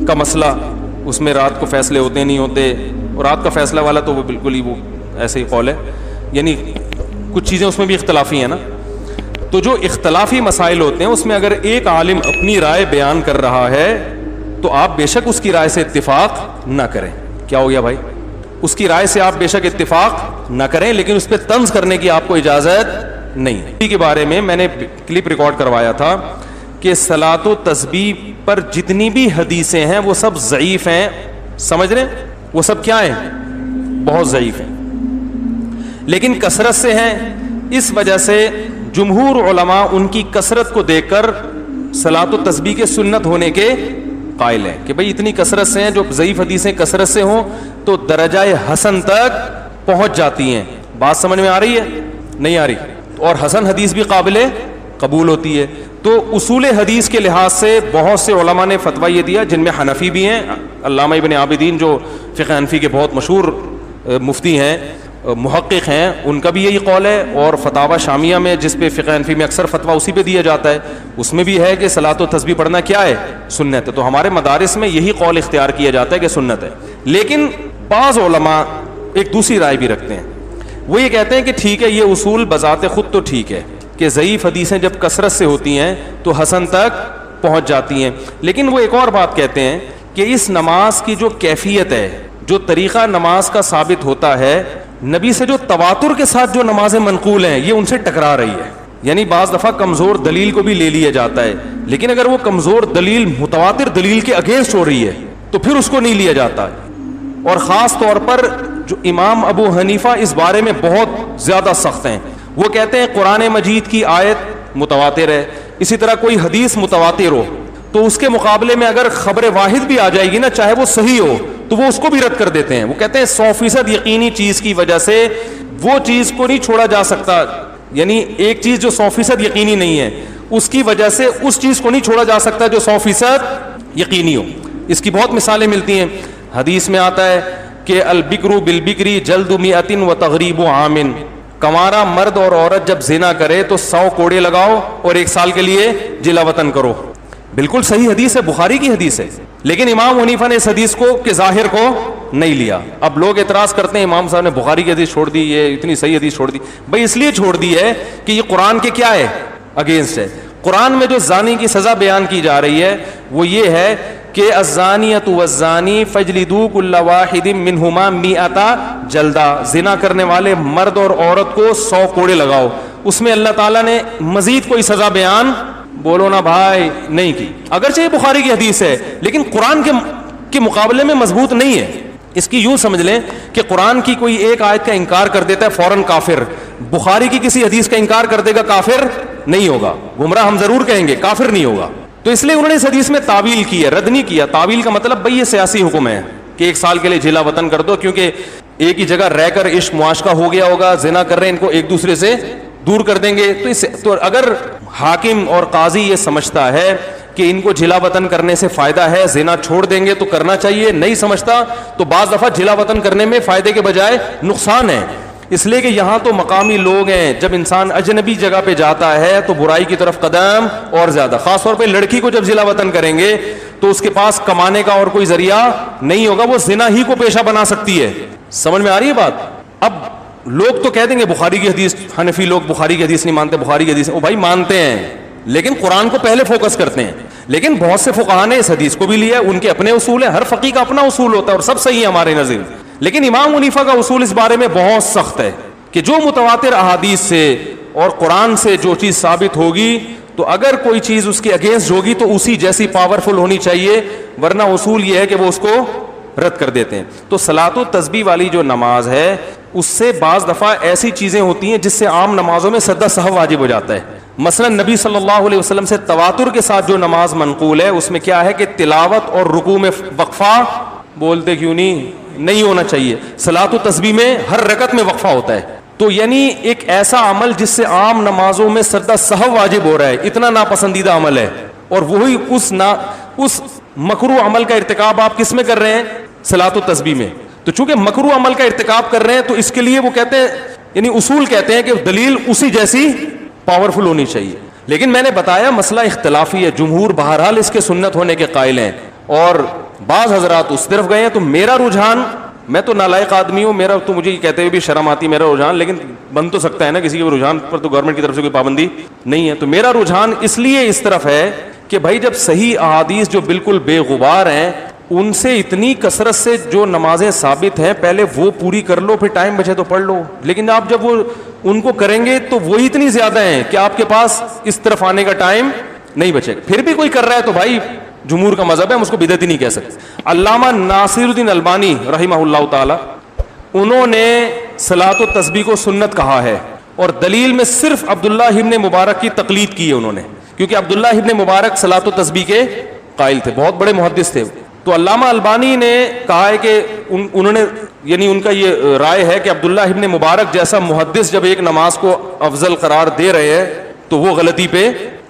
کا مسئلہ، اس میں رات کو فیصلے ہوتے نہیں ہوتے، اور رات کا فیصلہ والا تو وہ بالکل ہی وہ ایسے ہی قول ہے، یعنی کچھ چیزیں اس میں بھی اختلافی ہیں نا. تو جو اختلافی مسائل ہوتے ہیں اس میں اگر ایک عالم اپنی رائے بیان کر رہا ہے تو آپ بے شک اس کی رائے سے اتفاق نہ کریں. کیا ہو گیا بھائی؟ اس کی رائے سے آپ بے شک اتفاق نہ کریں، لیکن اس پہ طنز کرنے کی آپ کو اجازت نہیں ہے. اسی کے بارے میں نے کلپ ریکارڈ کروایا تھا کہ صلاۃ و تسبیح پر جتنی بھی حدیثیں ہیں وہ سب ضعیف ہیں. سمجھ رہے ہیں؟ وہ سب کیا ہیں؟ بہت ضعیف ہیں، لیکن کثرت سے ہیں. اس وجہ سے جمہور علماء ان کی کثرت کو دیکھ کر صلاۃ و تسبیح کے سنت ہونے کے قائل ہیں کہ بھئی اتنی کثرت سے ہیں، جو ضعیف حدیثیں کثرت سے ہوں تو درجہ حسن تک پہنچ جاتی ہیں. بات سمجھ میں آ رہی ہے؟ نہیں آ رہی؟ اور حسن حدیث بھی قابل قبول ہوتی ہے. تو اصول حدیث کے لحاظ سے بہت سے علماء نے فتویٰ یہ دیا، جن میں حنفی بھی ہیں. علامہ ابن عابدین جو فقہ حنفی کے بہت مشہور مفتی ہیں، محقق ہیں، ان کا بھی یہی قول ہے. اور فتاوی شامیہ میں جس پہ فقہ حنفی میں اکثر فتویٰ اسی پہ دیا جاتا ہے، اس میں بھی ہے کہ صلاۃ و تسبیح پڑھنا کیا ہے؟ سنت ہے. تو ہمارے مدارس میں یہی قول اختیار کیا جاتا ہے کہ سنت ہے. لیکن بعض علماء ایک دوسری رائے بھی رکھتے ہیں. وہ یہ کہتے ہیں کہ ٹھیک ہے، یہ اصول بذات خود تو ٹھیک ہے کہ ضعیف حدیثیں جب کثرت سے ہوتی ہیں تو حسن تک پہنچ جاتی ہیں، لیکن وہ ایک اور بات کہتے ہیں کہ اس نماز کی جو کیفیت ہے، جو طریقہ نماز کا ثابت ہوتا ہے، نبی سے جو تواتر کے ساتھ جو نمازیں منقول ہیں یہ ان سے ٹکرا رہی ہے. یعنی بعض دفعہ کمزور دلیل کو بھی لے لیا جاتا ہے، لیکن اگر وہ کمزور دلیل متواتر دلیل کے اگینسٹ ہو رہی ہے تو پھر اس کو نہیں لیا جاتا. اور خاص طور پر جو امام ابو حنیفہ اس بارے میں بہت زیادہ سخت ہیں. وہ کہتے ہیں قرآن مجید کی آیت متواتر ہے، اسی طرح کوئی حدیث متواتر ہو تو اس کے مقابلے میں اگر خبر واحد بھی آ جائے گی نا، چاہے وہ صحیح ہو، تو وہ اس کو بھی رد کر دیتے ہیں. وہ کہتے ہیں 100% یقینی چیز کی وجہ سے وہ چیز کو نہیں چھوڑا جا سکتا. یعنی ایک چیز جو 100% یقینی نہیں ہے، اس کی وجہ سے اس چیز کو نہیں چھوڑا جا سکتا جو 100% یقینی ہو. اس کی بہت مثالیں ملتی ہیں. حدیث میں آتا ہے کہ البکر بالبکری جلد مئۃ و تغریب عام. کنوارا مرد اور عورت جب زنا کرے تو 100 کوڑے لگاؤ اور 1 سال کے لیے جلا وطن کرو. بالکل صحیح حدیث ہے، بخاری کی حدیث ہے. لیکن امام حنیفہ نے اس حدیث کو کے ظاہر کو نہیں لیا. اب لوگ اعتراض کرتے ہیں امام صاحب نے بخاری کی حدیث چھوڑ دی، یہ اتنی صحیح حدیث چھوڑ دی. بھائی اس لیے چھوڑ دی ہے کہ یہ قرآن کے کیا ہے؟ اگینسٹ ہے. قرآن میں جو زانی کی سزا بیان کی جا رہی ہے وہ یہ ہے کہ الزانیۃ والزانی فاجلدوا کل واحد منہما 100 جلدہ. زنا کرنے والے مرد اور عورت کو 100 کوڑے لگاؤ. اس میں اللہ تعالیٰ نے مزید کوئی سزا بیان بولو نا بھائی نہیں کی. اگرچہ یہ بخاری کی حدیث ہے لیکن قرآن کے مقابلے میں مضبوط نہیں ہے. اس کی یوں سمجھ لیں کہ قرآن کی کوئی ایک آیت کا انکار کر دیتا ہے فوراً کافر. بخاری کی کسی حدیث کا انکار کر دے گا کافر نہیں ہوگا. گمراہ ہم ضرور کہیں گے، کافر نہیں ہوگا. تو اس لیے انہوں نے اس حدیث میں تعویل کی ہے، رد نہیں کیا. تعویل کا مطلب بھئی یہ سیاسی حکم ہے کہ 1 سال کے لیے جلا وطن کر دو، کیونکہ ایک ہی جگہ رہ کر عشق معاشقہ ہو گیا ہوگا، زنا کر رہے ہیں، ان کو ایک دوسرے سے دور کر دیں گے. تو اگر حاکم اور قاضی یہ سمجھتا ہے کہ ان کو جلا وطن کرنے سے فائدہ ہے، زنا چھوڑ دیں گے تو کرنا چاہیے، نہیں سمجھتا تو بعض دفعہ جلا وطن کرنے میں فائدے کے بجائے نقصان ہے. اس لیے کہ یہاں تو مقامی لوگ ہیں، جب انسان اجنبی جگہ پہ جاتا ہے تو برائی کی طرف قدم اور زیادہ. خاص طور پہ لڑکی کو جب جلا وطن کریں گے تو اس کے پاس کمانے کا اور کوئی ذریعہ نہیں ہوگا، وہ زنا ہی کو پیشہ بنا سکتی ہے. سمجھ میں آ رہی ہے بات؟ اب لوگ تو کہہ دیں گے بخاری کی حدیث، حنفی لوگ بخاری کی حدیث نہیں مانتے، بخاری کی حدیث او بھائی مانتے ہیں لیکن قرآن کو پہلے فوکس کرتے ہیں. لیکن بہت سے فقہا نے اس حدیث کو بھی لیا ہے، ان کے اپنے اصول ہیں، ہر فقیہ کا اپنا اصول ہوتا ہے اور سب صحیح ہے ہمارے نظر. لیکن امام حنیفہ کا اصول اس بارے میں بہت سخت ہے کہ جو متواتر احادیث سے اور قرآن سے جو چیز ثابت ہوگی تو اگر کوئی چیز اس کے اگینسٹ ہوگی تو اسی جیسی پاورفل ہونی چاہیے، ورنہ اصول یہ ہے کہ وہ اس کو رد کر دیتے ہیں. تو صلاۃ و تسبیح والی جو نماز ہے اس سے بعض دفعہ ایسی چیزیں ہوتی ہیں جس سے عام نمازوں میں سجدہ سہو واجب ہو جاتا ہے. مثلا نبی صلی اللہ علیہ وسلم سے تواتر کے ساتھ جو نماز منقول ہے اس میں کیا ہے کہ تلاوت اور رکوع میں وقفہ، بولتے کیوں نہیں ہونا چاہیے. صلاۃ و تسبیح میں ہر رکعت میں وقفہ ہوتا ہے. تو یعنی ایک ایسا عمل جس سے عام نمازوں میں سجدہ سہو واجب ہو رہا ہے، اتنا ناپسندیدہ عمل ہے، اور وہی اس مکروہ عمل کا ارتکاب آپ کس میں کر رہے ہیں؟ صلاۃ و تسبیح میں. تو چونکہ مکروہ عمل کا ارتکاب کر رہے ہیں تو اس کے لیے وہ کہتے ہیں، یعنی اصول کہتے ہیں کہ دلیل اسی جیسی پاورفل ہونی چاہیے. لیکن میں نے بتایا مسئلہ اختلافی ہے. جمہور بہرحال اس کے سنت ہونے کے قائل ہیں، اور بعض حضرات اس طرف گئے ہیں. تو میرا رجحان, میں تو نالائق آدمی ہوں, میرا تو مجھے یہ کہتے ہوئے بھی شرم آتی ہے میرا رجحان, لیکن بن تو سکتا ہے نا کسی کے رجحان پر, تو گورنمنٹ کی طرف سے کوئی پابندی نہیں ہے. تو میرا رجحان اس لیے اس طرف ہے کہ بھائی جب صحیح احادیث جو بالکل بے غبار ہیں ان سے اتنی کثرت سے جو نمازیں ثابت ہیں پہلے وہ پوری کر لو, پھر ٹائم بچے تو پڑھ لو. لیکن آپ جب وہ ان کو کریں گے تو وہی اتنی زیادہ ہیں کہ آپ کے پاس اس طرف آنے کا ٹائم نہیں بچے گا. پھر بھی کوئی کر رہا ہے تو بھائی جمہور کا مذہب ہے, ہم اس کو بدعت ہی نہیں کہہ سکتے. علامہ ناصر الدین البانی رحمہ اللہ تعالی, انہوں نے صلاۃ و تسبیح کو سنت کہا ہے, اور دلیل میں صرف عبداللہ ابن مبارک کی تقلید کی ہے انہوں نے, کیونکہ عبداللہ ابن مبارک صلاۃ و تسبیح کے قائل تھے, بہت بڑے محدث تھے. تو علامہ البانی نے کہا ہے کہ انہوں نے, یعنی ان کا یہ رائے ہے کہ عبداللہ ابن مبارک جیسا محدث جب ایک نماز کو افضل قرار دے رہے ہیں تو وہ غلطی پہ,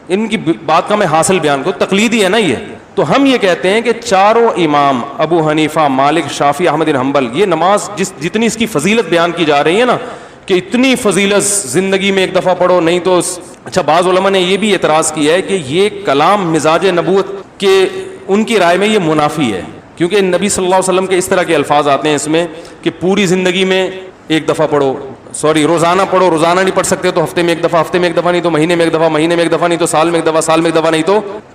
ان کی بات کا میں حاصل بیان کو, تقلیدی ہے نا یہ. تو ہم یہ کہتے ہیں کہ چاروں امام ابو حنیفہ, مالک, شافعی, احمد بن حنبل, یہ نماز جتنی اس کی فضیلت بیان کی جا رہی ہے نا, کہ اتنی فضیلت زندگی میں ایک دفعہ پڑھو نہیں تو. اچھا, بعض علماء نے یہ بھی اعتراض کیا ہے کہ یہ کلام مزاج نبوت کے, ان کی رائے میں یہ منافی ہے, کیونکہ نبی صلی اللہ علیہ وسلم کے اس طرح کے الفاظ آتے ہیں اس میں کہ پوری زندگی میں ایک دفعہ پڑھو, روزانہ پڑھو, روزانہ نہیں پڑھ سکتے تو ہفتے میں ایک دفعہ, ہفتے میں ایک دفعہ نہیں تو مہینے میں ایک دفعہ, مہینے میں ایک دفعہ نہیں تو سال میں ایک دفعہ, سال میں ایک دفعہ نہیں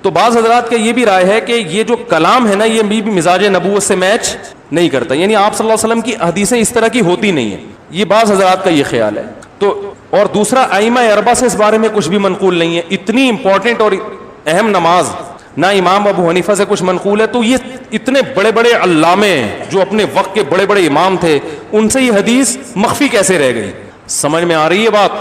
تو بعض حضرات کا یہ بھی رائے ہے کہ یہ جو کلام ہے نا یہ بھی مزاج نبوت سے میچ نہیں کرتا, یعنی آپ صلی اللہ علیہ وسلم کی حدیثیں اس طرح کی ہوتی نہیں ہیں. یہ بعض حضرات کا یہ خیال ہے. تو اور دوسرا, ائمہ اربعہ سے اس بارے میں کچھ بھی منقول نہیں ہے. اتنی امپورٹنٹ اور اہم نماز نہ امام ابو حنیفہ سے کچھ منقول ہے, تو یہ اتنے بڑے بڑے علامے جو اپنے وقت کے بڑے بڑے امام تھے, ان سے یہ حدیث مخفی کیسے رہ گئی؟ سمجھ میں آ رہی ہے بات؟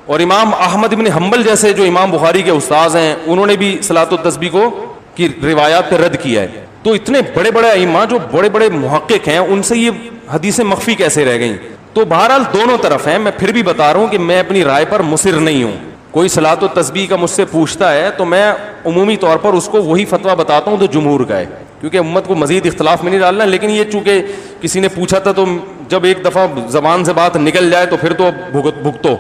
اور امام احمد بن حنبل جیسے جو امام بخاری کے استاذ ہیں, انہوں نے بھی صلاۃ التسبیح کو کی روایات پہ رد کیا ہے. تو اتنے بڑے بڑے ائمہ جو بڑے بڑے محقق ہیں, ان سے یہ حدیثیں مخفی کیسے رہ گئیں؟ تو بہرحال دونوں طرف ہیں. میں پھر بھی بتا رہا ہوں کہ میں اپنی رائے پر مصر نہیں ہوں. کوئی صلاۃ التسبیح کا مجھ سے پوچھتا ہے تو میں عمومی طور پر اس کو وہی فتویٰ بتاتا ہوں جو جمہور کا ہے, کیونکہ امت کو مزید اختلاف میں نہیں ڈالنا. لیکن یہ چونکہ کسی نے پوچھا تھا تو جب ایک دفعہ زبان سے بات نکل جائے تو پھر تو بھگتو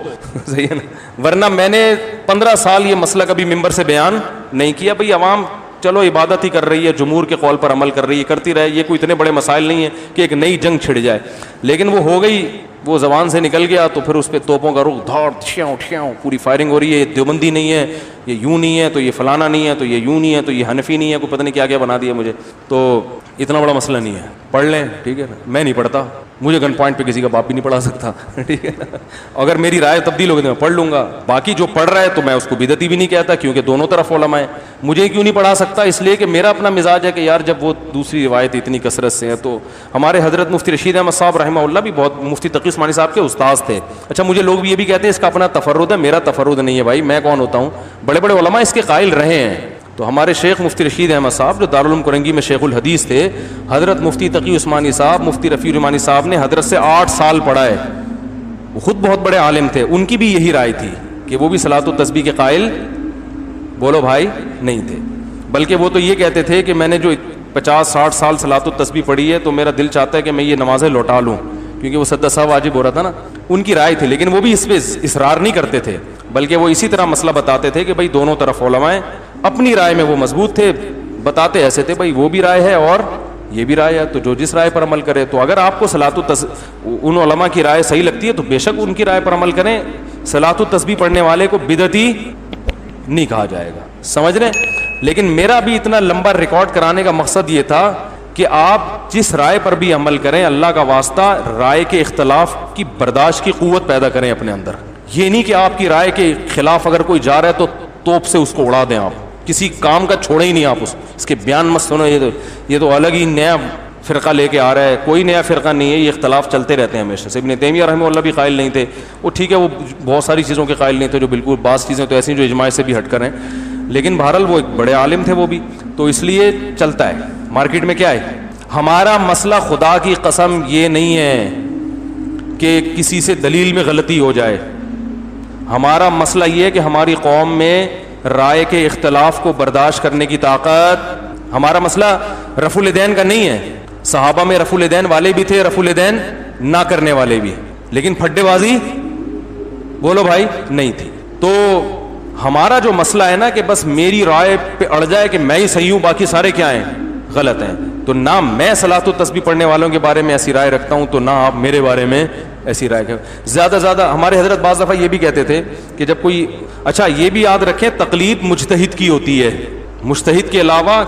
صحیح ہے نا, ورنہ میں نے 15 سال یہ مسئلہ کبھی ممبر سے بیان نہیں کیا. بھئی عوام چلو عبادت ہی کر رہی ہے, جمہور کے قول پر عمل کر رہی ہے, کرتی رہے, یہ کوئی اتنے بڑے مسائل نہیں ہیں کہ ایک نئی جنگ چھڑ جائے. لیکن وہ ہو گئی, وہ زبان سے نکل گیا تو پھر اس پہ توپوں کا رخ دھاڑ ٹھیاؤ پوری فائرنگ ہو رہی ہے. یہ دیوبندی نہیں ہے, یہ یوں نہیں ہے, تو یہ فلانا نہیں ہے, تو یہ یوں نہیں ہے, تو یہ حنفی نہیں ہے, کوئی پتہ نہیں کیا کیا بنا دیا مجھے. تو اتنا بڑا مسئلہ نہیں ہے, پڑھ لیں ٹھیک ہے نا. میں نہیں پڑھتا, مجھے گن پوائنٹ پہ کسی کا باپ بھی نہیں پڑھا سکتا ٹھیک ہے نا. اگر میری رائے تبدیل ہوگی تو میں پڑھ لوں گا. باقی جو پڑھ رہا ہے تو میں اس کو بدعتی بھی نہیں کہتا, کیونکہ دونوں طرف علماء ہیں. مجھے کیوں نہیں پڑھا سکتا؟ اس لیے کہ میرا اپنا مزاج ہے کہ یار جب وہ دوسری روایت اتنی کثرت سے ہے. تو ہمارے حضرت مفتی رشید احمد صاحب رحمہ اللہ بھی بہت, مفتی تقی عثمانی صاحب کے استاذ تھے. اچھا, مجھے لوگ بھی یہ بھی کہتے ہیں اس کا اپنا تفرد ہے, میرا تفرد نہیں ہے بھائی, میں کون ہوتا ہوں؟ بڑے بڑے علماء اس کے قائل رہے ہیں. تو ہمارے شیخ مفتی رشید احمد صاحب جو دارالعلوم کرنگی میں شیخ الحدیث تھے, حضرت مفتی تقی عثمانی صاحب, مفتی رفیع الرحمانی صاحب نے حضرت سے 8 سال پڑھا ہے. وہ خود بہت بڑے عالم تھے, ان کی بھی یہی رائے تھی کہ وہ بھی صلاۃ التسبیح کے قائل بولو بھائی نہیں تھے. بلکہ وہ تو یہ کہتے تھے کہ میں نے جو 50-60 سال صلاۃ التسبیح پڑھی ہے تو میرا دل چاہتا ہے کہ میں یہ نمازیں لوٹا لوں, کیونکہ وہ سدہ صاحب واجب ہو رہا تھا نا. ان کی رائے تھی, لیکن وہ بھی اس پہ اصرار نہیں کرتے تھے, بلکہ وہ اسی طرح مسئلہ بتاتے تھے کہ بھائی دونوں طرف علماء ہیں, اپنی رائے میں وہ مضبوط تھے, بتاتے ایسے تھے بھائی وہ بھی رائے ہے اور یہ بھی رائے ہے, تو جو جس رائے پر عمل کرے. تو اگر آپ کو ان علماء کی رائے صحیح لگتی ہے تو بے شک ان کی رائے پر عمل کریں. صلاۃ التسبیح پڑھنے والے کو بدعتی نہیں کہا جائے گا, سمجھ رہے ہیں. لیکن میرا بھی اتنا لمبا ریکارڈ کرانے کا مقصد یہ تھا کہ آپ جس رائے پر بھی عمل کریں, اللہ کا واسطہ رائے کے اختلاف کی برداشت کی قوت پیدا کریں اپنے اندر. یہ نہیں کہ آپ کی رائے کے خلاف اگر کوئی جا رہا ہے تو توپ سے اس کو اڑا دیں, آپ کسی کام کا چھوڑیں ہی نہیں, آپ اس کے بیان مت سنو, یہ تو الگ ہی نیا فرقہ لے کے آ رہا ہے. کوئی نیا فرقہ نہیں ہے, یہ اختلاف چلتے رہتے ہیں ہمیشہ سے. ابن تیمیہ رحمہ اللہ بھی قائل نہیں تھے, وہ ٹھیک ہے وہ بہت ساری چیزوں کے قائل نہیں تھے جو بالکل, بعض چیزیں تو ایسی جو اجماع سے بھی ہٹ کر ہیں, لیکن بہرحال وہ ایک بڑے عالم تھے وہ بھی. تو اس لیے چلتا ہے مارکیٹ میں. کیا ہے ہمارا مسئلہ؟ خدا کی قسم یہ نہیں ہے کہ کسی سے دلیل میں غلطی ہو جائے. ہمارا مسئلہ یہ ہے کہ ہماری قوم میں رائے کے اختلاف کو برداشت کرنے کی طاقت. ہمارا مسئلہ رفع الیدین کا نہیں ہے. صحابہ میں رفع الیدین والے بھی تھے, رفع الیدین نہ کرنے والے بھی, لیکن پھڈے بازی بولو بھائی نہیں تھی. تو ہمارا جو مسئلہ ہے نا کہ بس میری رائے پہ اڑ جائے کہ میں ہی صحیح ہوں باقی سارے کیا ہیں غلط ہیں. تو نہ میں صلاۃ و تسبیح پڑھنے والوں کے بارے میں ایسی رائے رکھتا ہوں, تو نہ آپ میرے بارے میں ایسی رائے کریں. زیادہ زیادہ ہمارے حضرت بعض دفعہ یہ بھی کہتے تھے کہ جب کوئی, اچھا یہ بھی یاد رکھیں تقلید مجتہد کی ہوتی ہے, مجتہد کے علاوہ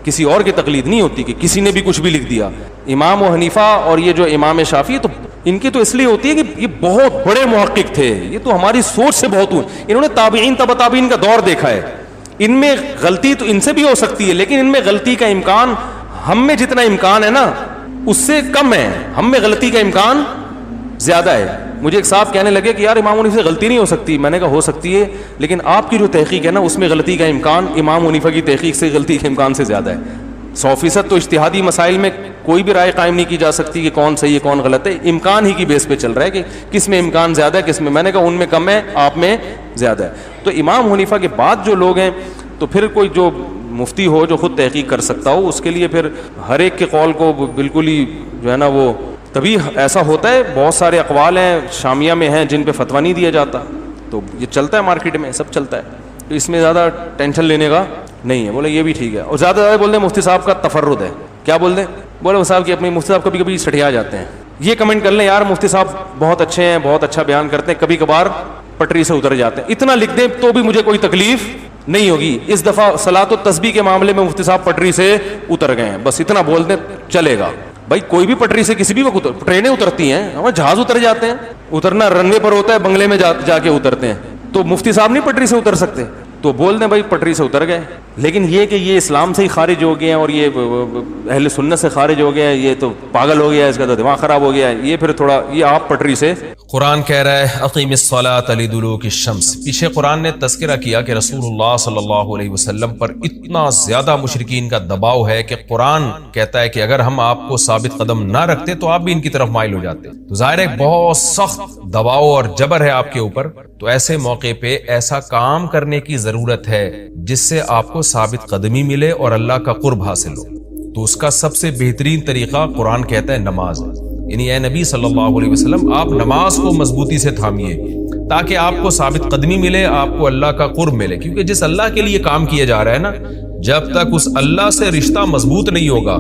کسی اور کی تقلید نہیں ہوتی کہ کسی نے بھی کچھ بھی لکھ دیا. امام و حنیفہ اور یہ جو امام شافعی, تو ان کی تو اس لیے ہوتی ہے کہ یہ بہت بڑے محقق تھے, یہ تو ہماری سوچ سے بہت انہوں نے تابعین تبع تابعین کا دور دیکھا ہے. ان میں غلطی تو ان سے بھی ہو سکتی ہے, لیکن ان میں غلطی کا امکان ہم میں جتنا امکان ہے نا اس سے کم ہے, ہم میں غلطی کا امکان زیادہ ہے. مجھے ایک صاحب کہنے لگے کہ یار امام حنیفہ سے غلطی نہیں ہو سکتی. میں نے کہا ہو سکتی ہے, لیکن آپ کی جو تحقیق ہے نا اس میں غلطی کا امکان امام حنیفہ کی تحقیق سے غلطی کے امکان سے زیادہ ہے. 100% تو اجتہادی مسائل میں کوئی بھی رائے قائم نہیں کی جا سکتی کہ کون صحیح ہے کون غلط ہے, امکان ہی کی بیس پہ چل رہا ہے کہ کس میں امکان زیادہ ہے کس میں نے کہا ان میں کم ہے آپ میں زیادہ ہے. تو امام حنیفہ کے بعد جو لوگ ہیں, تو پھر کوئی جو مفتی ہو جو خود تحقیق کر سکتا ہو, اس کے لیے پھر ہر ایک کے قول کو بالکل ہی جو ہے نا وہ, تبھی ایسا ہوتا ہے. بہت سارے اقوال ہیں شامیہ میں ہیں جن پہ فتویٰ نہیں دیا جاتا, تو یہ چلتا ہے مارکیٹ میں, سب چلتا ہے, تو اس میں زیادہ ٹینشن لینے کا نہیں ہے. بولے یہ بھی ٹھیک ہے. اور زیادہ زیادہ بول دیں مفتی صاحب کا تفرد ہے, کیا بول دیں, بولے وہ صاحب کہ اپنے مفتی صاحب کبھی کبھی سٹیا جاتے ہیں. یہ کمنٹ کر لیں یار مفتی صاحب بہت اچھے ہیں, بہت اچھا بیان کرتے ہیں, کبھی کبھار پٹری سے اتر جاتے ہیں. اتنا لکھ دیں تو بھی مجھے کوئی تکلیف نہیں ہوگی. اس دفعہ صلاۃ و تسبیح کے معاملے میں مفتی صاحب پٹری سے اتر گئے ہیں, بس اتنا بول دیں چلے گا. بھائی کوئی بھی پٹری سے کسی بھی وقت ٹرینیں اترتی ہیں, ہمارے جہاز اتر جاتے ہیں, اترنا رن وے پر ہوتا ہے, بنگلے میں جا کے اترتے ہیں. تو مفتی صاحب نہیں پٹری سے اتر سکتے, تو بول دیں بھائی پٹری سے اتر گئے. لیکن یہ کہ یہ اسلام سے ہی خارج ہو گئے ہیں اور یہ اہل سنت سے خارج ہو گئے ہیں, یہ تو پاگل ہو گیا ہے, اس کا تو دماغ خراب ہو گیا ہے, یہ پھر تھوڑا یہ آپ پٹری سے. قرآن کہہ رہا ہے اقیم الصلاۃ لدلوک الشمس. پیچھے قرآن نے تذکرہ کیا کہ رسول اللہ صلی اللہ علیہ وسلم پر اتنا زیادہ مشرکین کا دباؤ ہے کہ قرآن کہتا ہے کہ اگر ہم آپ کو ثابت قدم نہ رکھتے تو آپ بھی ان کی طرف مائل ہو جاتے. تو ظاہر ہے بہت سخت دباؤ اور جبر ہے آپ کے اوپر, تو ایسے موقع پہ ایسا کام کرنے کی ضرورت ہے جس سے آپ کو ثابت قدمی ملے اور اللہ کا قرب حاصل ہو. تو اس کا سب سے بہترین طریقہ قرآن کہتا ہے نماز ہے. یعنی اے نبی صلی اللہ علیہ وسلم آپ نماز کو مضبوطی سے تھامیے تاکہ آپ کو ثابت قدمی ملے, آپ کو اللہ کا قرب ملے. کیونکہ جس اللہ کے لیے کام کیا جا رہا ہے نا, جب تک اس اللہ سے رشتہ مضبوط نہیں ہوگا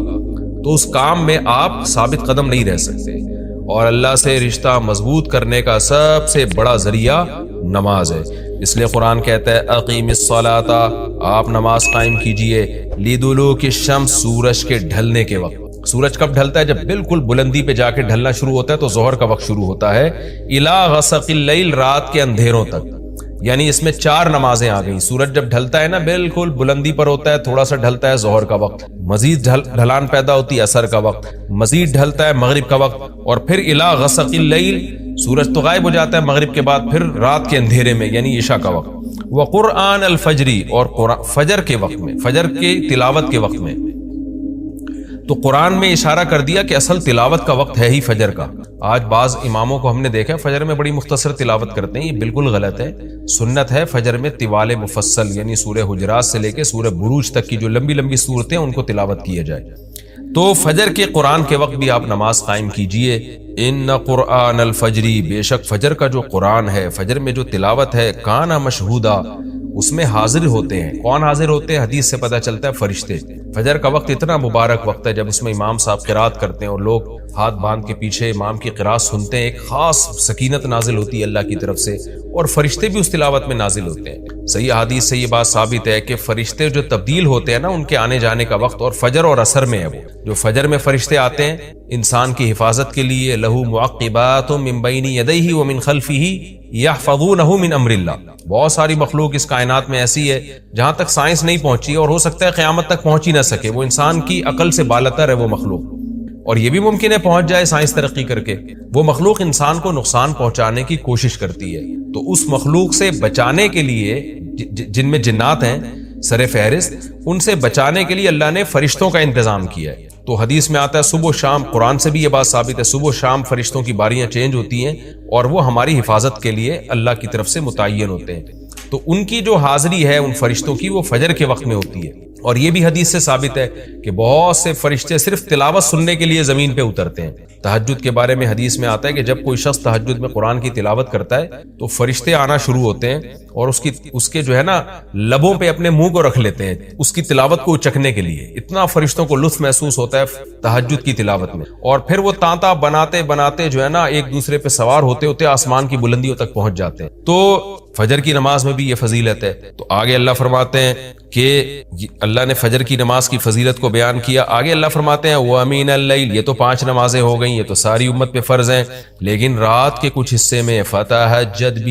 تو اس کام میں آپ ثابت قدم نہیں رہ سکتے. اور اللہ سے رشتہ مضبوط کرنے کا سب سے بڑا ذریعہ نماز ہے. اس لیے قرآن کہتا ہے اقیم الصلاۃ, آپ نماز قائم کیجئے, لدلوک الشمس, سورج کے ڈھلنے کے وقت. سورج کب ڈھلتا ہے؟ جب بالکل بلندی پہ جا کے ڈھلنا شروع ہوتا ہے تو ظہر کا وقت شروع ہوتا ہے. الی غسق اللیل, رات کے اندھیروں تک. یعنی اس میں 4 نمازیں آ گئیں. سورج جب ڈھلتا ہے نا بالکل بلندی پر ہوتا ہے, تھوڑا سا ڈھلتا ہے ظہر کا وقت, مزید ڈھلان پیدا ہوتی ہے عصر کا وقت, مزید ڈھلتا ہے مغرب کا وقت, اور پھر الی غسق اللیل, سورج تو غائب ہو جاتا ہے مغرب کے بعد, پھر رات کے اندھیرے میں یعنی عشاء کا وقت. وقرآن الفجر, اور فجر کے وقت میں, فجر کے تلاوت کے وقت میں. تو قرآن میں اشارہ کر دیا کہ اصل تلاوت کا وقت ہے ہی فجر کا. آج بعض اماموں کو ہم نے دیکھا فجر میں بڑی مختصر تلاوت کرتے ہیں, یہ بالکل غلط ہے. سنت ہے فجر میں طوال مفصل, یعنی سورہ حجرات سے لے کے سورہ بروج تک کی جو لمبی لمبی صورتیں ان کو تلاوت کیا جائے. تو فجر کے قرآن کے وقت بھی آپ نماز قائم کیجئے. ان قرآن الفجر, بے شک فجر کا جو قرآن ہے, فجر میں جو تلاوت ہے, کانا مشہودا, اس میں حاضر ہوتے ہیں. کون حاضر ہوتے ہیں؟ حدیث سے پتہ چلتا ہے فرشتے. فجر کا وقت اتنا مبارک وقت ہے جب اس میں امام صاحب قرات کرتے ہیں اور لوگ ہاتھ باندھ کے پیچھے امام کی قرات سنتے ہیں. ایک خاص سکینت نازل ہوتی ہے اللہ کی طرف سے, اور فرشتے بھی اس تلاوت میں نازل ہوتے ہیں. صحیح حدیث سے یہ بات ثابت ہے کہ فرشتے جو تبدیل ہوتے ہیں نا, ان کے آنے جانے کا وقت اور فجر اور عصر میں ہے. وہ جو فجر میں فرشتے آتے ہیں انسان کی حفاظت کے لیے, لہو معقبات من بین یدیہ ومن خلفہ یحفظونہ من امر اللہ. بہت ساری مخلوق اس کائنات میں ایسی ہے جہاں تک سائنس نہیں پہنچی, اور ہو سکتا ہے قیامت تک پہنچ ہی نہ سکے. وہ انسان کی عقل سے بالاتر ہے وہ مخلوق, اور یہ بھی ممکن ہے پہنچ جائے سائنس ترقی کر کے. وہ مخلوق انسان کو نقصان پہنچانے کی کوشش کرتی ہے. تو اس مخلوق سے بچانے کے لیے, جن میں جنات ہیں سر فہرست, ان سے بچانے کے لیے اللہ نے فرشتوں کا انتظام کیا ہے. تو حدیث میں آتا ہے صبح و شام, قرآن سے بھی یہ بات ثابت ہے, صبح و شام فرشتوں کی باریاں چینج ہوتی ہیں اور وہ ہماری حفاظت کے لیے اللہ کی طرف سے متعین ہوتے ہیں. تو ان کی جو حاضری ہے ان فرشتوں کی, وہ فجر کے وقت میں ہوتی ہے. اور یہ بھی حدیث سے ثابت ہے کہ بہت سے فرشتے صرف تلاوت سننے کے لیے زمین پہ اترتے ہیں. تہجد کے بارے میں حدیث میں آتا ہے کہ جب کوئی شخص تہجد میں قرآن کی تلاوت کرتا ہے تو فرشتے آنا شروع ہوتے ہیں اور اس کے جو ہے نا لبوں پہ اپنے منہ کو رکھ لیتے ہیں اس کی تلاوت کو چکھنے کے لیے. اتنا فرشتوں کو لطف محسوس ہوتا ہے تہجد کی تلاوت میں. اور پھر وہ تانتا بناتے بناتے جو ہے نا ایک دوسرے پہ سوار ہوتے ہوتے آسمان کی بلندیوں تک پہنچ جاتے ہیں. تو فجر کی نماز میں بھی یہ فضیلت ہے. تو آگے اللہ فرماتے ہیں کہ اللہ نے فجر کی نماز کی فضیلت کو بیان کیا. آگے اللہ فرماتے ہیں وَمِنَ اللَّيْلِ، یہ تو 5 نمازیں ہو گئیں، یہ تو ساری امت پہ فرض ہیں، لیکن رات کے کچھ حصے میں فَتَہَجَّدْ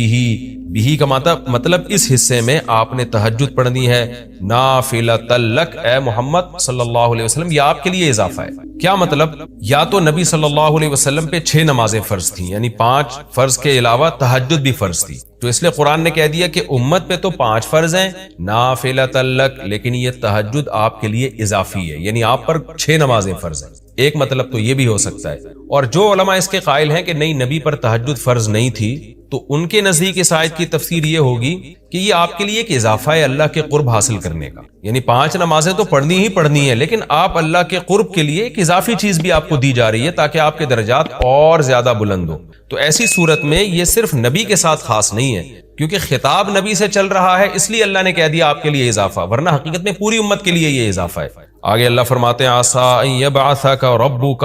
بِهِ کا مطلب اس حصے میں آپ نے تہجد پڑھنی ہے. نافلۃ لک، اے محمد صلی اللہ علیہ وسلم، یہ آپ کے لیے اضافہ ہے. کیا مطلب؟ یا تو نبی صلی اللہ علیہ وسلم پہ 6 نمازیں فرض تھیں، یعنی 5 فرض کے علاوہ تہجد بھی فرض تھی، تو اس لیے قرآن نے کہہ دیا کہ امت پہ تو 5 فرض ہیں نافلۃ لک، لیکن یہ تہجد آپ کے لیے اضافی ہے، یعنی آپ پر 6 نمازیں فرض ہیں. ایک مطلب تو یہ بھی ہو سکتا ہے. اور جو علماء اس کے قائل ہیں کہ نہیں نبی پر تہجد فرض نہیں تھی، تو ان کے نزدیک اس آیت کی تفسیر یہ ہوگی کہ یہ آپ کے لیے ایک اضافہ ہے اللہ کے قرب حاصل کرنے کا. یعنی 5 نمازیں تو پڑھنی ہی پڑھنی ہے، لیکن آپ اللہ کے قرب کے لیے ایک اضافی چیز بھی آپ کو دی جا رہی ہے تاکہ آپ کے درجات اور زیادہ بلند ہو. تو ایسی صورت میں یہ صرف نبی کے ساتھ خاص نہیں ہے، کیونکہ خطاب نبی سے چل رہا ہے، اس لیے اللہ نے کہہ دیا آپ کے لیے اضافہ، ورنہ حقیقت میں پوری امت کے لیے یہ اضافہ ہے. آگے اللہ فرماتے ہیں عَسَىٰ أَن يَبْعَثَكَ رَبُّكَ،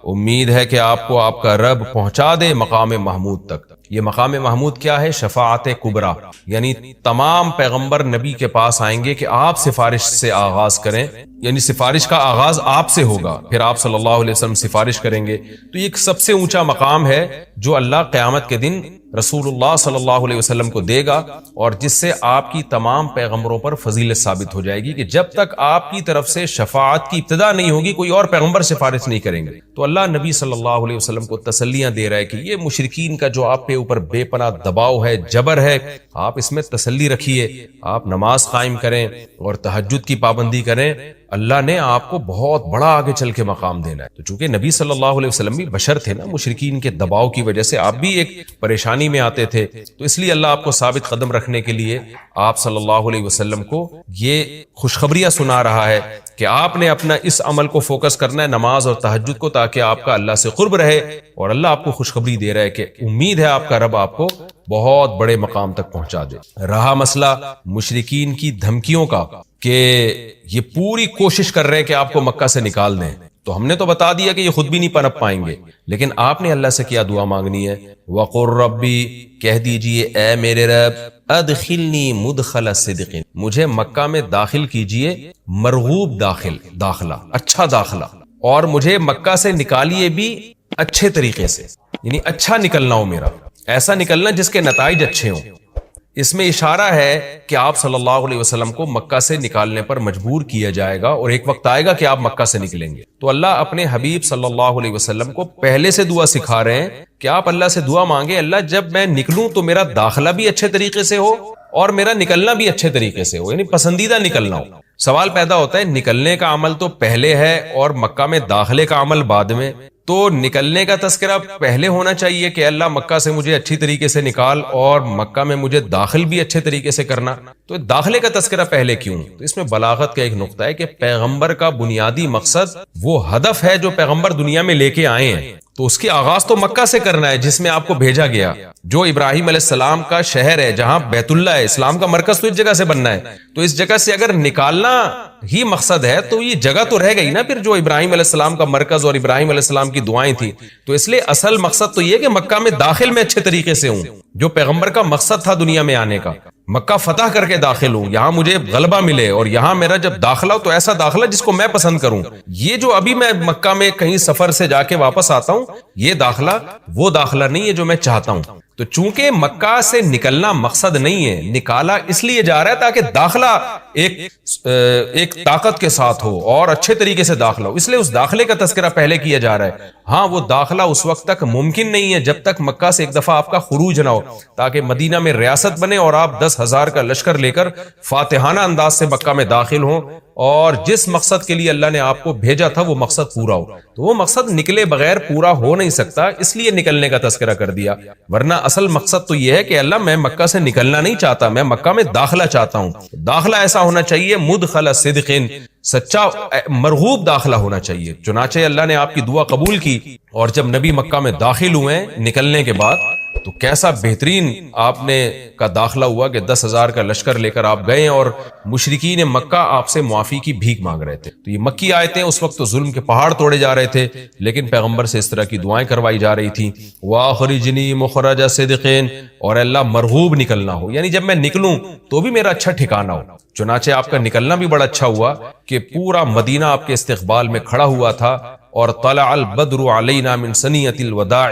امید ہے کہ آپ کو آپ کا رب پہنچا دے مقام محمود تک. یہ مقام محمود کیا ہے؟ شفاعت کبریٰ، یعنی تمام پیغمبر نبی کے پاس آئیں گے کہ آپ سفارش سے آغاز کریں، یعنی سفارش کا آغاز آپ سے ہوگا، پھر آپ صلی اللہ علیہ وسلم سفارش کریں گے. تو یہ ایک سب سے اونچا مقام ہے جو اللہ قیامت کے دن رسول اللہ صلی اللہ علیہ وسلم کو دے گا، اور جس سے آپ کی تمام پیغمبروں پر فضیلت ثابت ہو جائے گی کہ جب تک آپ کی طرف سے شفاعت کی ابتدا نہیں ہوگی کوئی اور پیغمبر سفارش نہیں کریں گے. تو اللہ نبی صلی اللہ علیہ وسلم کو تسلیاں دے رہا ہے کہ یہ مشرکین کا جو آپ پہ اوپر بے پناہ دباؤ ہے، جبر ہے، آپ اس میں تسلی رکھیے، آپ نماز قائم کریں اور تہجد کی پابندی کریں. اللہ نے آپ کو بہت بڑا آگے چل کے مقام دینا ہے. تو چونکہ نبی صلی اللہ علیہ وسلم بھی بشر تھے نا، مشرکین کے دباؤ کی وجہ سے آپ بھی ایک پریشانی میں آتے تھے، تو اس لیے اللہ آپ کو ثابت قدم رکھنے کے لیے آپ صلی اللہ علیہ وسلم کو یہ خوشخبریاں سنا رہا ہے کہ آپ نے اپنا اس عمل کو فوکس کرنا ہے، نماز اور تہجد کو، تاکہ آپ کا اللہ سے قرب رہے. اور اللہ آپ کو خوشخبری دے رہا ہے کہ امید ہے آپ کا رب آپ کو بہت بڑے مقام تک پہنچا دے. رہا مسئلہ مشرکین کی دھمکیوں کا کہ یہ پوری کوشش کر رہے ہیں کہ آپ کو مکہ سے نکال دیں، تو ہم نے تو بتا دیا کہ یہ خود بھی نہیں پنپ پائیں گے، لیکن آپ نے اللہ سے کیا دعا مانگنی ہے؟ وَقُلْ رَبِّ، کہہ دیجئے اے میرے رب، ادخلنی مدخل صدق، مجھے مکہ میں داخل کیجئے مرغوب داخلہ، اچھا داخلہ، اور مجھے مکہ سے نکالیے بھی اچھے طریقے سے، یعنی اچھا نکلنا ہو میرا، ایسا نکلنا جس کے نتائج اچھے ہوں. اس میں اشارہ ہے کہ آپ صلی اللہ علیہ وسلم کو مکہ سے نکالنے پر مجبور کیا جائے گا، اور ایک وقت آئے گا کہ آپ مکہ سے نکلیں گے. تو اللہ اپنے حبیب صلی اللہ علیہ وسلم کو پہلے سے دعا سکھا رہے ہیں کہ آپ اللہ سے دعا مانگے، اللہ جب میں نکلوں تو میرا داخلہ بھی اچھے طریقے سے ہو اور میرا نکلنا بھی اچھے طریقے سے ہو، یعنی پسندیدہ نکلنا ہو. سوال پیدا ہوتا ہے نکلنے کا عمل تو پہلے ہے اور مکہ میں داخلے کا عمل بعد میں، تو نکلنے کا تذکرہ پہلے ہونا چاہیے کہ اللہ مکہ سے مجھے اچھی طریقے سے نکال، اور مکہ میں مجھے داخل بھی اچھے طریقے سے کرنا. تو داخلے کا تذکرہ پہلے کیوں؟ تو اس میں بلاغت کا ایک نقطہ ہے کہ پیغمبر کا بنیادی مقصد وہ ہدف ہے جو پیغمبر دنیا میں لے کے آئے ہیں، تو اس کی آغاز تو مکہ سے کرنا ہے جس میں آپ کو بھیجا گیا، جو ابراہیم علیہ السلام کا شہر ہے، جہاں بیت اللہ ہے، اسلام کا مرکز تو اس جگہ سے بننا ہے. تو اس جگہ سے اگر نکالنا ہی مقصد ہے تو یہ جگہ تو رہ گئی نا پھر جو ابراہیم علیہ السلام کا مرکز اور ابراہیم علیہ السلام کی دعائیں تھیں. تو اس لیے اصل مقصد تو یہ کہ مکہ میں داخل میں اچھے طریقے سے ہوں، جو پیغمبر کا مقصد تھا دنیا میں آنے کا، مکہ فتح کر کے داخل ہوں، یہاں مجھے غلبہ ملے، اور یہاں میرا جب داخلہ ہو تو ایسا داخلہ جس کو میں پسند کروں. یہ جو ابھی میں مکہ میں کہیں سفر سے جا کے واپس آتا ہوں، یہ داخلہ وہ داخلہ نہیں ہے جو میں چاہتا ہوں. تو چونکہ مکہ سے نکلنا مقصد نہیں ہے، نکالا اس لیے جا رہا ہے تاکہ داخلہ ایک طاقت کے ساتھ ہو اور اچھے طریقے سے داخلہ ہو، اس لیے اس داخلے کا تذکرہ پہلے کیا جا رہا ہے. ہاں وہ داخلہ اس وقت تک ممکن نہیں ہے جب تک مکہ سے ایک دفعہ آپ کا خروج نہ ہو، تاکہ مدینہ میں ریاست بنے اور آپ 10,000 کا لشکر لے کر فاتحانہ انداز سے مکہ میں داخل ہوں، اور جس مقصد کے لیے اللہ نے آپ کو بھیجا تھا وہ مقصد پورا ہو. تو وہ مقصد نکلے بغیر پورا ہو نہیں سکتا، اس لیے نکلنے کا تذکرہ کر دیا. ورنہ اصل مقصد تو یہ ہے کہ اللہ میں مکہ سے نکلنا نہیں چاہتا، میں مکہ میں داخلہ چاہتا ہوں. داخلہ ایسا ہونا چاہیے مدخل صدق، سچا مرغوب داخلہ ہونا چاہیے. چنانچہ اللہ نے آپ کی دعا قبول کی، اور جب نبی مکہ میں داخل ہوئے نکلنے کے بعد تو کیسا بہترین آپ نے کا داخلہ ہوا کہ 10,000 کا لشکر لے کر آپ گئے اور مشرکین مکہ آپ سے معافی کی بھیک مانگ رہے تھے. تو یہ مکی آیتیں اس وقت تو ظلم کے پہاڑ توڑے جا رہے تھے، لیکن پیغمبر سے اس طرح کی دعائیں کروائی جا رہی تھیں. وَأَخْرِجْنِي مُخْرَجَ صِدْقٍ، اور اللہ مرغوب نکلنا ہو، یعنی جب میں نکلوں تو بھی میرا اچھا ٹھکانہ ہو. چنانچہ آپ کا نکلنا بھی بڑا اچھا ہوا کہ پورا مدینہ آپ کے استقبال میں کھڑا ہوا تھا. اور طلع البدر علینا من ثنیۃ الوداع،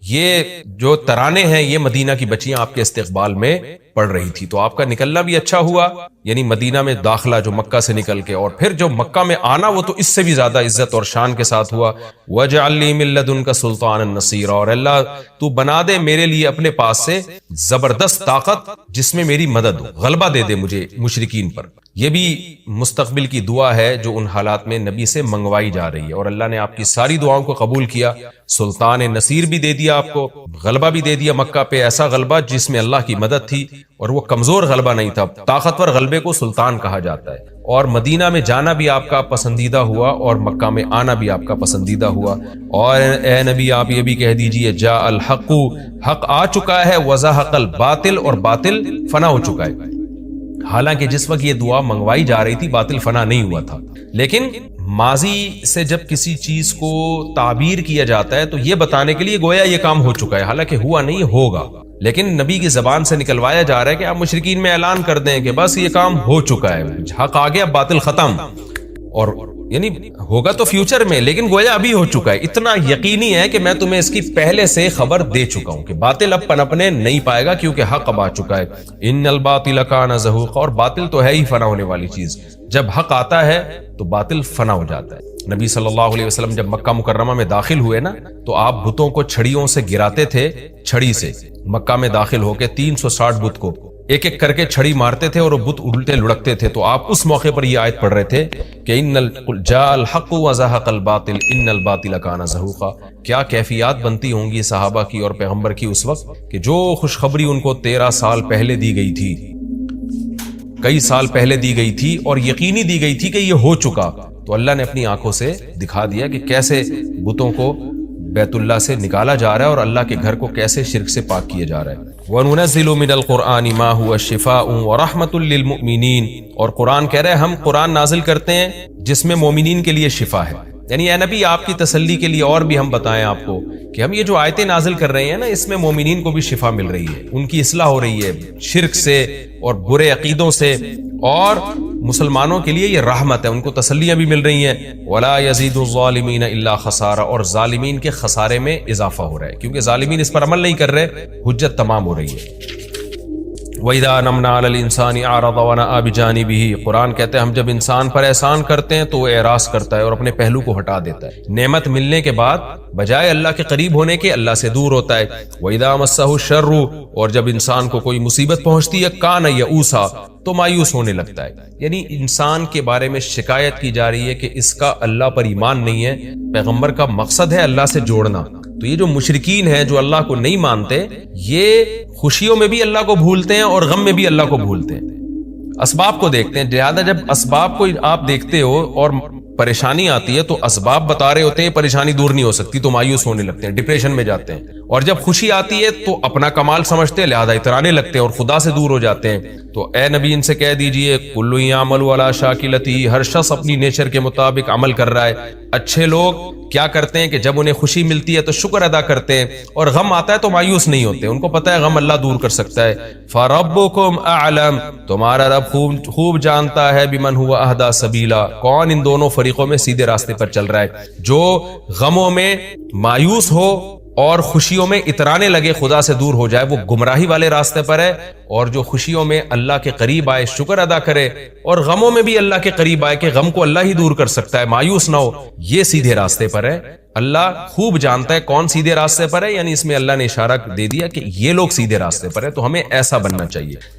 یہ جو ترانے ہیں یہ مدینہ کی بچیاں آپ کے استقبال میں پڑھ رہی تھی. تو آپ کا نکلنا بھی اچھا ہوا، یعنی مدینہ میں داخلہ جو مکہ سے نکل کے، اور پھر جو مکہ میں آنا وہ تو اس سے بھی زیادہ عزت اور شان کے ساتھ ہوا. وَاجْعَلْ لِي مِن لَّدُنْكَ سُلْطَانًا نَصِيرًا، اور اللہ تو بنا دے میرے لیے اپنے پاس سے زبردست طاقت جس میں میری مدد ہو، غلبہ دے دے مجھے مشرکین پر. یہ بھی مستقبل کی دعا ہے جو ان حالات میں نبی سے منگوائی جا رہی ہے، اور اللہ نے آپ کی ساری دعاؤں کو قبول کیا. سلطان نصیر بھی دے دیا آپ کو، غلبہ بھی دے دیا مکہ پہ، ایسا غلبہ جس میں اللہ کی مدد تھی اور وہ کمزور غلبہ نہیں تھا. طاقتور غلبے کو سلطان کہا جاتا ہے. اور مدینہ میں جانا بھی آپ کا پسندیدہ ہوا اور مکہ میں آنا بھی آپ کا پسندیدہ ہوا. اور اے نبی آپ یہ بھی کہہ دیجئے جاء الحق، حق آ چکا ہے، وزہق الباطل، اور باطل فنا ہو چکا ہے. حالانکہ جس وقت یہ دعا منگوائی جا رہی تھی باطل فنا نہیں ہوا تھا، لیکن ماضی سے جب کسی چیز کو تعبیر کیا جاتا ہے تو یہ بتانے کے لیے گویا یہ کام ہو چکا ہے، حالانکہ ہوا نہیں، ہوگا. لیکن نبی کی زبان سے نکلوایا جا رہا ہے کہ آپ مشرکین میں اعلان کر دیں کہ بس یہ کام ہو چکا ہے، حق آ گیا، باطل ختم. اور یعنی ہوگا تو فیوچر میں، لیکن گویا ابھی ہو چکا ہے. اتنا یقینی ہے کہ میں تمہیں اس کی پہلے سے خبر دے چکا ہوں کہ باطل اب پنپنے نہیں پائے گا کیونکہ حق اب آ چکا ہے. ان الباطل کان زہوقا، اور باطل تو ہے ہی فنا ہونے والی چیز. جب حق آتا ہے تو باطل فنا ہو جاتا ہے. نبی صلی اللہ علیہ وسلم جب مکہ مکرمہ میں داخل ہوئے نا تو آپ بتوں کو چھڑیوں سے گراتے تھے، چھڑی سے مکہ میں داخل ہو کے 360 بت کو ایک ایک کر کے چھڑی مارتے تھے اور وہ بت الٹے لڑکتے تھے. تو آپ اس موقع پر یہ آیت پڑھ رہے تھے کہ جاء الحق وزہق الباطل ان الباطل کان زہوقا. کیا کیفیات بنتی ہوں گی صحابہ کی اور پیغمبر کی اس وقت کہ جو خوشخبری ان کو 13 سال پہلے دی گئی تھی، کئی سال پہلے دی گئی تھی اور یقینی دی گئی تھی کہ یہ ہو چکا، تو اللہ نے اپنی آنکھوں سے دکھا دیا کہ کیسے بتوں کو بیت اللہ سے نکالا جا رہا ہے اور اللہ کے گھر کو کیسے شرک سے پاک کیا جا رہا ہے. وَنُنَزِّلُ مِنَ الْقُرْآنِ مَا هُوَ شِفَاءٌ وَرَحْمَةٌ لِّلْمُؤْمِنِينَ، اور قرآن کہہ رہے ہیں ہم قرآن نازل کرتے ہیں جس میں مومنین کے لیے شفا ہے. یعنی اے نبی آپ کی تسلی کے لیے اور بھی ہم بتائیں آپ کو کہ ہم یہ جو آیتیں نازل کر رہے ہیں نا اس میں مومنین کو بھی شفا مل رہی ہے، ان کی اصلاح ہو رہی ہے شرک سے اور برے عقیدوں سے، اور مسلمانوں کے لیے یہ رحمت ہے، ان کو تسلیاں بھی مل رہی ہیں. وَلَا يَزِيدُ الظَّالِمِينَ إِلَّا خَسَارًا، اور ظالمین کے خسارے میں اضافہ ہو رہا ہے کیونکہ ظالمین اس پر عمل نہیں کر رہے، حجت تمام ہو رہی ہے. وَإِذَا نَمْنَا عَلَى الْإِنسَانِ أَعْرَضَ وَنَأَىٰ بِجَانِبِهِ، قرآن کہتے ہیں ہم جب انسان پر احسان کرتے ہیں تو وہ اعراض کرتا ہے اور اپنے پہلو کو ہٹا دیتا ہے. نعمت ملنے کے بعد بجائے اللہ کے قریب ہونے کے اللہ سے دور ہوتا ہے. وَإِذَا مَسَّهُ الشَّرُّ، اور جب انسان کو کوئی مصیبت پہنچتی ہے كَانَ يَئُوسًا، تو مایوس ہونے لگتا ہے. یعنی انسان کے بارے میں شکایت کی جا رہی ہے کہ اس کا اللہ پر ایمان نہیں ہے. پیغمبر کا مقصد ہے اللہ سے جوڑنا. تو یہ جو مشرکین ہیں جو اللہ کو نہیں مانتے، یہ خوشیوں میں بھی اللہ کو بھولتے ہیں اور غم میں بھی اللہ کو بھولتے ہیں، اسباب کو دیکھتے ہیں. لہٰذا جب اسباب کو آپ دیکھتے ہو اور پریشانی آتی ہے تو اسباب بتا رہے ہوتے ہیں پریشانی دور نہیں ہو سکتی، تو مایوس ہونے لگتے ہیں، ڈپریشن میں جاتے ہیں. اور جب خوشی آتی ہے تو اپنا کمال سمجھتے ہیں، لہذا اترانے لگتے ہیں اور خدا سے دور ہو جاتے ہیں. تو اے نبی ان سے کہہ دیجئے کل یعمل علی شاکلتہ، ہر شخص اپنی نیچر کے مطابق عمل کر رہا ہے. اچھے لوگ کیا کرتے ہیں کہ جب انہیں خوشی ملتی ہے تو شکر ادا کرتے ہیں، اور غم آتا ہے تو مایوس نہیں ہوتے، ان کو پتہ ہے غم اللہ دور کر سکتا ہے. فَرَبُّكُمْ أَعْلَمُ، تمہارا رب خوب جانتا ہے بِمَنْ هُوَ أَهْدَىٰ سَبِيلًا، کون ان دونوں فریقوں میں سیدھے راستے پر چل رہا ہے. جو غموں میں مایوس ہو اور خوشیوں میں اترانے لگے، خدا سے دور ہو جائے، وہ گمراہی والے راستے پر ہے. اور جو خوشیوں میں اللہ کے قریب آئے، شکر ادا کرے، اور غموں میں بھی اللہ کے قریب آئے کہ غم کو اللہ ہی دور کر سکتا ہے، مایوس نہ ہو، یہ سیدھے راستے پر ہے. اللہ خوب جانتا ہے کون سیدھے راستے پر ہے، یعنی اس میں اللہ نے اشارہ دے دیا کہ یہ لوگ سیدھے راستے پر ہے، تو ہمیں ایسا بننا چاہیے.